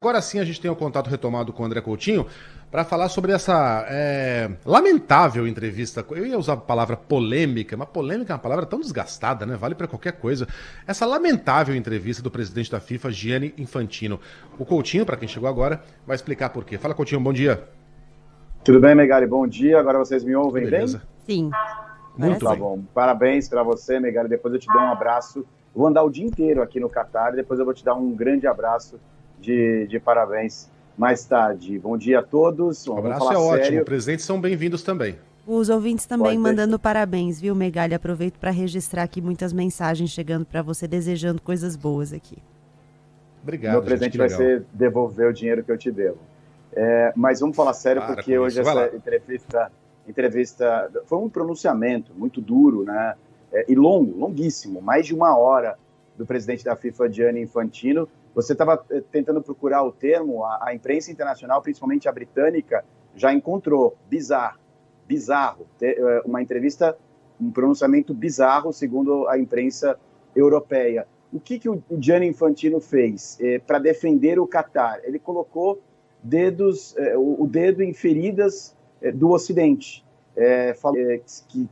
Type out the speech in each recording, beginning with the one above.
Agora sim a gente tem um contato retomado com o André Coutinho para falar sobre essa lamentável entrevista. Eu ia usar a palavra polêmica, mas polêmica é uma palavra tão desgastada, né? Vale para qualquer coisa. Essa lamentável entrevista do presidente da FIFA, Gianni Infantino. O Coutinho, para quem chegou agora, vai explicar por quê. Fala, Coutinho, bom dia. Tudo bem, Megali? Bom dia. Agora vocês me ouvem bem? Sim. Muito Tá bem. bom. Parabéns para você, Megali. Depois eu te dou um abraço. Vou andar o dia inteiro aqui no Catar e depois eu vou te dar um grande abraço de parabéns mais tarde. Bom dia a todos. O abraço é ótimo. Presentes são bem-vindos também. Os ouvintes também Pode mandando parabéns, viu, Megali? Aproveito para registrar aqui muitas mensagens chegando para você, desejando coisas boas aqui. Obrigado, Meu presente vai ser devolver o dinheiro que eu te devo. Mas vamos falar sério, porque hoje essa entrevista foi um pronunciamento muito duro, né? E longuíssimo, mais de uma hora do presidente da FIFA, Gianni Infantino. Você estava tentando procurar o termo, a imprensa internacional, principalmente a britânica, já encontrou. Bizarro. Uma entrevista, um pronunciamento bizarro, segundo a imprensa europeia. O que o Gianni Infantino fez para defender o Catar? Ele colocou o dedo em feridas do Ocidente. Falou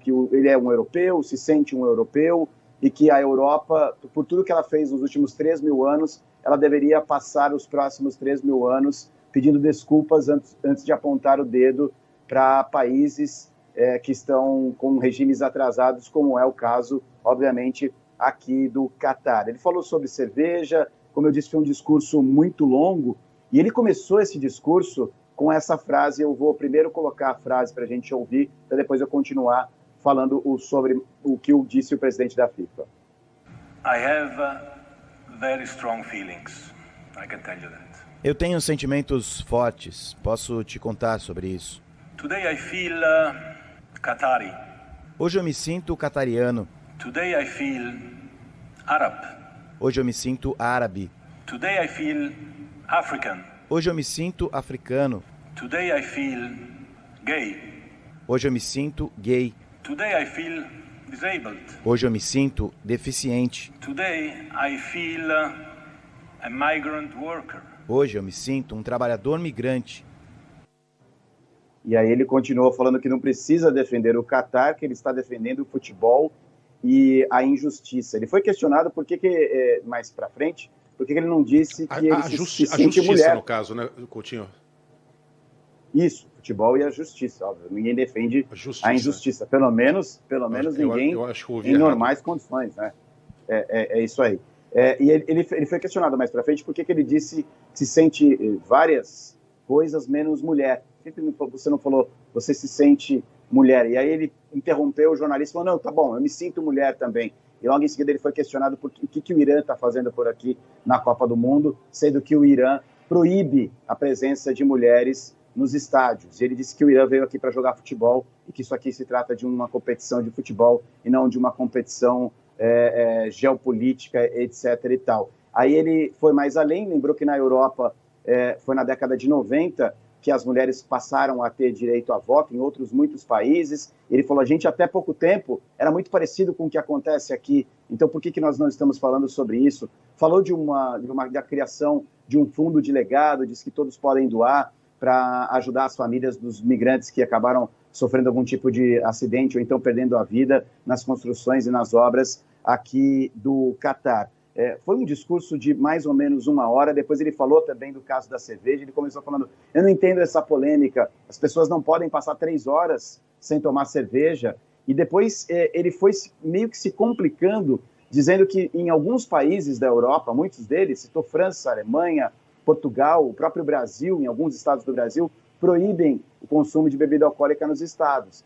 que ele é um europeu, se sente um europeu, e que a Europa, por tudo que ela fez nos últimos 3.000 anos, ela deveria passar os próximos 3.000 anos pedindo desculpas antes de apontar o dedo para países que estão com regimes atrasados, como é o caso, obviamente, aqui do Catar. Ele falou sobre cerveja, como eu disse, foi um discurso muito longo, e ele começou esse discurso com essa frase. Eu vou primeiro colocar a frase para a gente ouvir, para depois eu continuar falando sobre o que disse o presidente da FIFA. I have very strong feelings. I can tell you that. Eu tenho sentimentos fortes. Posso te contar sobre isso. Today I feel Qatari. Hoje eu me sinto catariano. Today I feel Arab. Hoje eu me sinto árabe. Today I feel African. Hoje eu me sinto africano. Today I feel gay. Hoje eu me sinto gay. Today I feel disabled. Hoje eu me sinto deficiente. Today I feel a migrant worker. Hoje eu me sinto um trabalhador migrante. E aí ele continuou falando que não precisa defender o Catar, que ele está defendendo o futebol e a injustiça. Ele foi questionado por que mais para frente, por que ele não disse que ele se sente mulher. No caso, né, Coutinho? Isso, futebol e a justiça, óbvio. Ninguém defende a injustiça. Pelo menos ninguém em normais condições, né? É isso aí. E ele foi questionado mais para frente por que ele disse que se sente várias coisas menos mulher. Por que você não falou, você se sente mulher? E aí ele interrompeu o jornalista e falou, não, tá bom, eu me sinto mulher também. E logo em seguida ele foi questionado por o que o Irã está fazendo por aqui na Copa do Mundo, sendo que o Irã proíbe a presença de mulheres nos estádios. E ele disse que o Irã veio aqui para jogar futebol e que isso aqui se trata de uma competição de futebol e não de uma competição geopolítica, etc. e tal. Aí ele foi mais além, lembrou que na Europa foi na década de 90 que as mulheres passaram a ter direito a voto em outros muitos países. Ele falou, a gente até pouco tempo era muito parecido com o que acontece aqui, então por que nós não estamos falando sobre isso? Falou da criação de um fundo de legado, disse que todos podem doar para ajudar as famílias dos migrantes que acabaram sofrendo algum tipo de acidente ou então perdendo a vida nas construções e nas obras aqui do Catar. Foi um discurso de mais ou menos uma hora. Depois ele falou também do caso da cerveja. Ele começou falando, eu não entendo essa polêmica, as pessoas não podem passar 3 horas sem tomar cerveja. E depois ele foi meio que se complicando, dizendo que em alguns países da Europa, muitos deles, citou França, Alemanha, Portugal, o próprio Brasil, em alguns estados do Brasil, proíbem o consumo de bebida alcoólica nos estádios.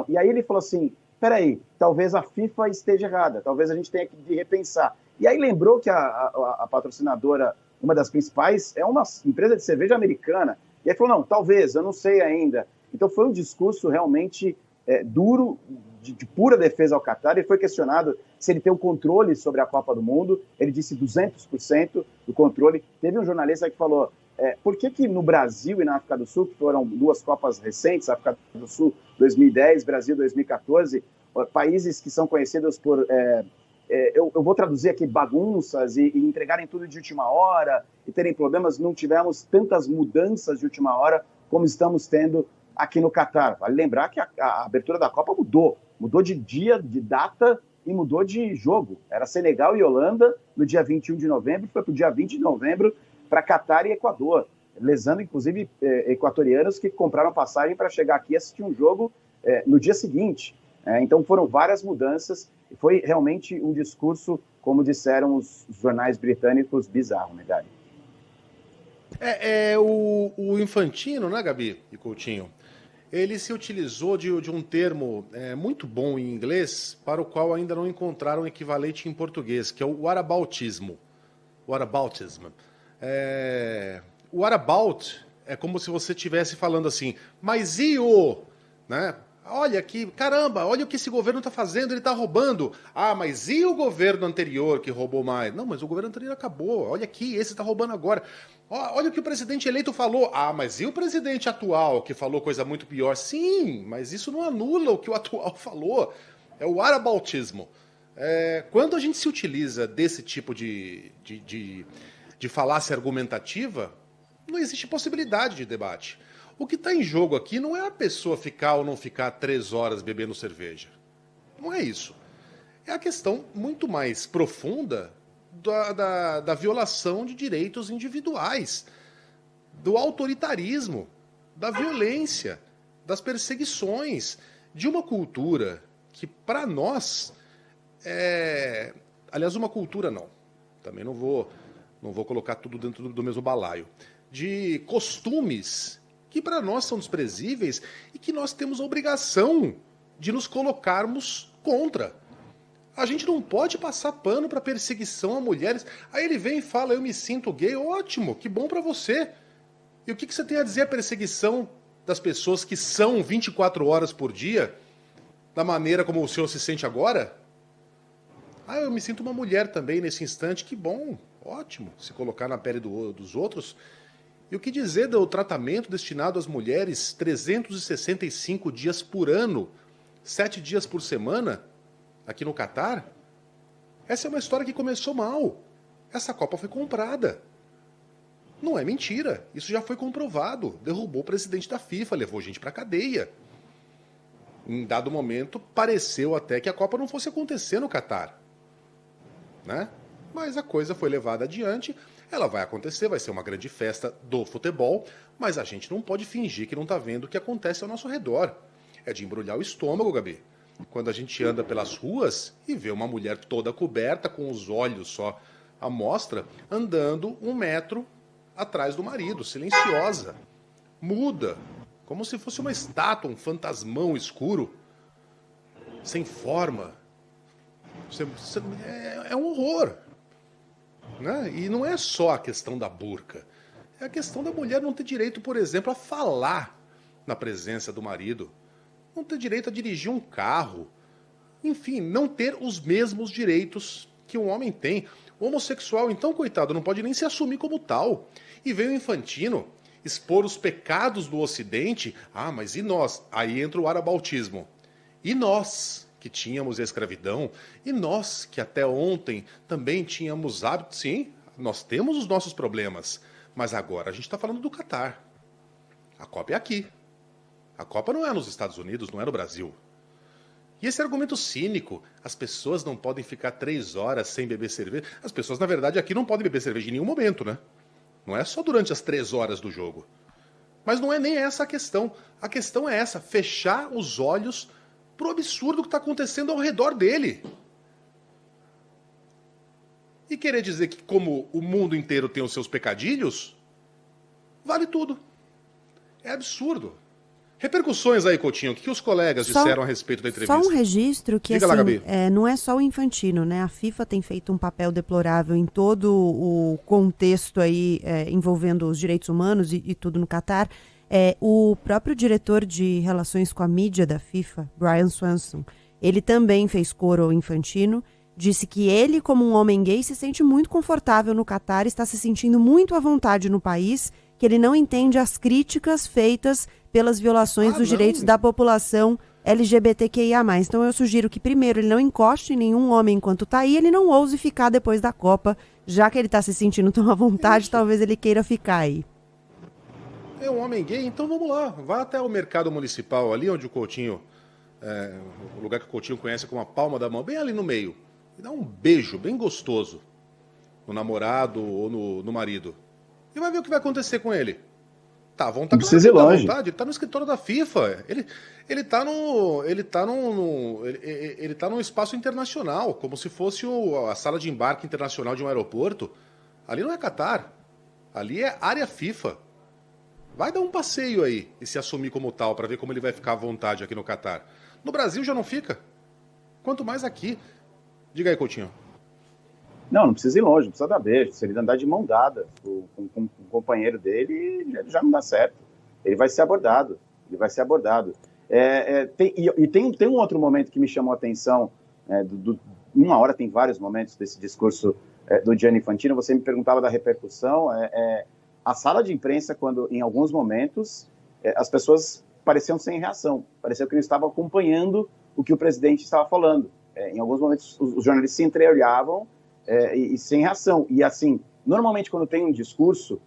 E aí ele falou assim, peraí, talvez a FIFA esteja errada, talvez a gente tenha que repensar. E aí lembrou que a patrocinadora, uma das principais, é uma empresa de cerveja americana. E aí falou, não, talvez, eu não sei ainda. Então foi um discurso realmente duro, de pura defesa ao Catar. Ele foi questionado se ele tem o controle sobre a Copa do Mundo. Ele disse 200% do controle. Teve um jornalista que falou, por que no Brasil e na África do Sul, que foram 2 Copas recentes, África do Sul 2010, Brasil 2014, países que são conhecidos por eu vou traduzir aqui, bagunças e entregarem tudo de última hora e terem problemas. Não tivemos tantas mudanças de última hora como estamos tendo aqui no Catar. Vale lembrar que a abertura da Copa mudou de dia, de data e mudou de jogo. Era Senegal e Holanda no dia 21 de novembro, foi para o dia 20 de novembro para Catar e Equador, lesando inclusive equatorianos que compraram passagem para chegar aqui e assistir um jogo no dia seguinte. Então foram várias mudanças e foi realmente um discurso, como disseram os jornais britânicos, bizarro, Megali. O Infantino, né, Gabi e Coutinho? Ele se utilizou de um termo muito bom em inglês, para o qual ainda não encontraram equivalente em português, que é o whataboutismo. Whataboutism. O whatabout é como se você estivesse falando assim, mas e o... Né? Olha aqui, caramba, olha o que esse governo está fazendo, ele está roubando. Ah, mas e o governo anterior que roubou mais? Não, mas o governo anterior acabou. Olha aqui, esse está roubando agora. Olha o que o presidente eleito falou. Ah, mas e o presidente atual que falou coisa muito pior? Sim, mas isso não anula o que o atual falou. É o whataboutismo. Quando a gente se utiliza desse tipo de falácia argumentativa, não existe possibilidade de debate. O que está em jogo aqui não é a pessoa ficar ou não ficar 3 horas bebendo cerveja. Não é isso. É a questão muito mais profunda da violação de direitos individuais, do autoritarismo, da violência, das perseguições, de uma cultura que, para nós, aliás, uma cultura não. Também não vou colocar tudo dentro do mesmo balaio. De costumes que para nós são desprezíveis e que nós temos a obrigação de nos colocarmos contra. A gente não pode passar pano para perseguição a mulheres. Aí ele vem e fala, eu me sinto gay. Ótimo, que bom para você. E o que você tem a dizer a perseguição das pessoas que são 24 horas por dia, da maneira como o senhor se sente agora? Ah, eu me sinto uma mulher também nesse instante. Que bom, ótimo, se colocar na pele dos outros. E o que dizer do tratamento destinado às mulheres 365 dias por ano, 7 dias por semana, aqui no Catar? Essa é uma história que começou mal. Essa Copa foi comprada. Não é mentira. Isso já foi comprovado. Derrubou o presidente da FIFA, levou gente para cadeia. Em dado momento, pareceu até que a Copa não fosse acontecer no Catar. Né? Mas a coisa foi levada adiante. Ela vai acontecer, vai ser uma grande festa do futebol, mas a gente não pode fingir que não está vendo o que acontece ao nosso redor. É de embrulhar o estômago, Gabi. Quando a gente anda pelas ruas e vê uma mulher toda coberta, com os olhos só à mostra, andando 1 metro atrás do marido, silenciosa. Muda, como se fosse uma estátua, um fantasmão escuro, sem forma. É um horror. Né? E não é só a questão da burca. É a questão da mulher não ter direito, por exemplo, a falar na presença do marido. Não ter direito a dirigir um carro. Enfim, não ter os mesmos direitos que um homem tem. O homossexual, então, coitado, não pode nem se assumir como tal. E veio o Infantino expor os pecados do Ocidente. Ah, mas e nós? Aí entra o whataboutismo. E nós, que tínhamos a escravidão, e nós, que até ontem também tínhamos hábitos, sim, nós temos os nossos problemas, mas agora a gente está falando do Catar. A Copa é aqui. A Copa não é nos Estados Unidos, não é no Brasil. E esse argumento cínico, as pessoas não podem ficar 3 horas sem beber cerveja. As pessoas, na verdade, aqui não podem beber cerveja em nenhum momento, né? Não é só durante as 3 horas do jogo. Mas não é nem essa a questão. A questão é essa, fechar os olhos pro absurdo que está acontecendo ao redor dele. E querer dizer que, como o mundo inteiro tem os seus pecadilhos, vale tudo. É absurdo. Repercussões aí, Coutinho, o que os colegas disseram a respeito da entrevista? Só um registro que, Diga lá, Gabi. Não é só o Infantino, né? A FIFA tem feito um papel deplorável em todo o contexto aí envolvendo os direitos humanos e tudo no Catar. O próprio diretor de relações com a mídia da FIFA, Brian Swanson, ele também fez coro ao Infantino, disse que ele, como um homem gay, se sente muito confortável no Catar, está se sentindo muito à vontade no país, que ele não entende as críticas feitas pelas violações dos direitos da população LGBTQIA+. Então eu sugiro que primeiro ele não encoste em nenhum homem enquanto está aí, ele não ouse ficar depois da Copa, já que ele está se sentindo tão à vontade, isso. Talvez ele queira ficar aí. É um homem gay, então vamos lá, vá até o mercado municipal, ali onde o Coutinho, o lugar que o Coutinho conhece como a palma da mão, bem ali no meio, e dá um beijo bem gostoso no namorado ou no marido. E vai ver o que vai acontecer com ele. Tá à vontade, não precisa ir longe. Vontade, ele tá no escritório da FIFA. Ele tá num espaço internacional, como se fosse a sala de embarque internacional de um aeroporto. Ali não é Catar. Ali é área FIFA. Vai dar um passeio aí e se assumir como tal, para ver como ele vai ficar à vontade aqui no Catar. No Brasil já não fica. Quanto mais aqui. Diga aí, Coutinho. Não precisa ir longe, não precisa dar beijo. Se ele andar de mão dada com o companheiro dele, já não dá certo. Ele vai ser abordado. Tem um outro momento que me chamou a atenção. Uma hora tem vários momentos desse discurso do Gianni Infantino. Você me perguntava da repercussão. A sala de imprensa, quando em alguns momentos as pessoas pareciam sem reação. Parecia que não estavam acompanhando o que o presidente estava falando. Em alguns momentos os jornalistas se entreolhavam e sem reação. E assim, normalmente quando tem um discurso,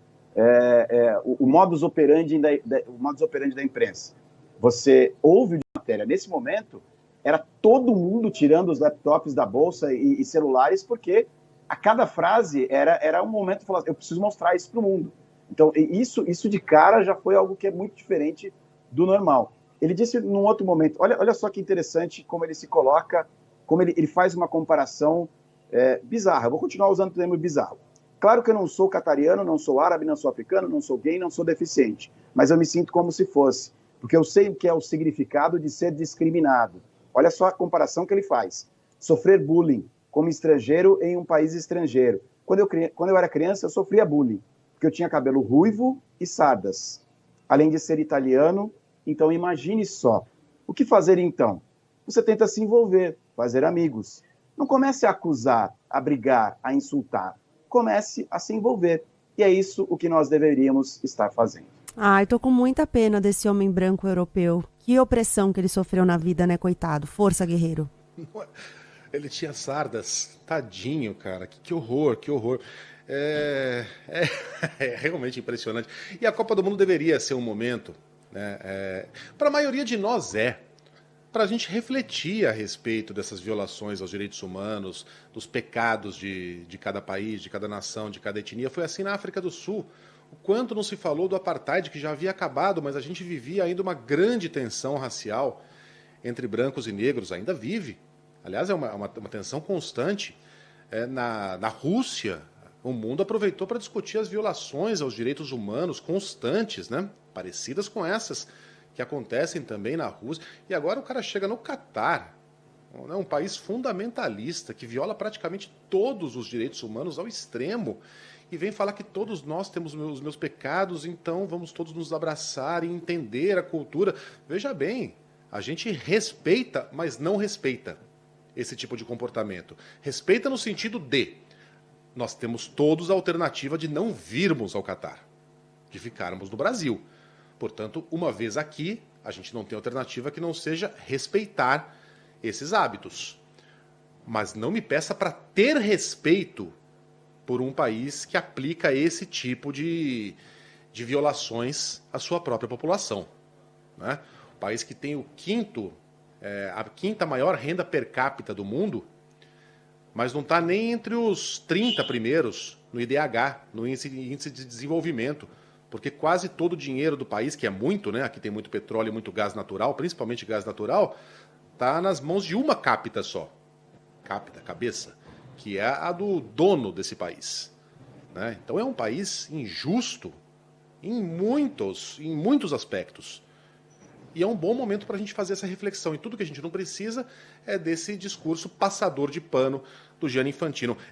o modus operandi da imprensa, você ouve de matéria. Nesse momento, era todo mundo tirando os laptops da bolsa e celulares, porque a cada frase era um momento de falar, eu preciso mostrar isso para o mundo. Então, isso de cara já foi algo que é muito diferente do normal. Ele disse num outro momento, olha só que interessante como ele se coloca, como ele faz uma comparação bizarra. Eu vou continuar usando o termo bizarro. Claro que eu não sou catariano, não sou árabe, não sou africano, não sou gay, não sou deficiente, mas eu me sinto como se fosse, porque eu sei o que é o significado de ser discriminado. Olha só a comparação que ele faz. Sofrer bullying como estrangeiro em um país estrangeiro. Quando eu era criança, eu sofria bullying, porque eu tinha cabelo ruivo e sardas. Além de ser italiano, então imagine só. O que fazer então? Você tenta se envolver, fazer amigos. Não comece a acusar, a brigar, a insultar. Comece a se envolver. E é isso o que nós deveríamos estar fazendo. Ai, tô com muita pena desse homem branco europeu. Que opressão que ele sofreu na vida, né, coitado? Força, guerreiro. Ele tinha sardas. Tadinho, cara. Que horror, que horror. É realmente impressionante. E a Copa do Mundo deveria ser um momento, né, para a maioria de nós para a gente refletir a respeito dessas violações aos direitos humanos, dos pecados de cada país, de cada nação, de cada etnia. Foi assim na África do Sul. O quanto não se falou do apartheid, que já havia acabado, mas a gente vivia ainda uma grande tensão racial entre brancos e negros, ainda vive. Aliás, é uma tensão constante. Na Rússia, o mundo aproveitou para discutir as violações aos direitos humanos constantes, né? Parecidas com essas que acontecem também na Rússia. E agora o cara chega no Catar, né? Um país fundamentalista, que viola praticamente todos os direitos humanos ao extremo, e vem falar que todos nós temos os meus pecados, então vamos todos nos abraçar e entender a cultura. Veja bem, a gente respeita, mas não respeita esse tipo de comportamento. Respeita no sentido de nós temos todos a alternativa de não virmos ao Catar, de ficarmos no Brasil. Portanto, uma vez aqui, a gente não tem alternativa que não seja respeitar esses hábitos. Mas não me peça para ter respeito por um país que aplica esse tipo de violações à sua própria população, né? O país que tem a quinta maior renda per capita do mundo, mas não está nem entre os 30 primeiros no IDH, no índice de desenvolvimento, porque quase todo o dinheiro do país, que é muito, né? Aqui tem muito petróleo e muito gás natural, principalmente gás natural, está nas mãos de uma capita só. Cabeça. Que é a do dono desse país, né? Então é um país injusto em muitos aspectos. E é um bom momento para a gente fazer essa reflexão. E tudo que a gente não precisa é desse discurso passador de pano do Gianni Infantino.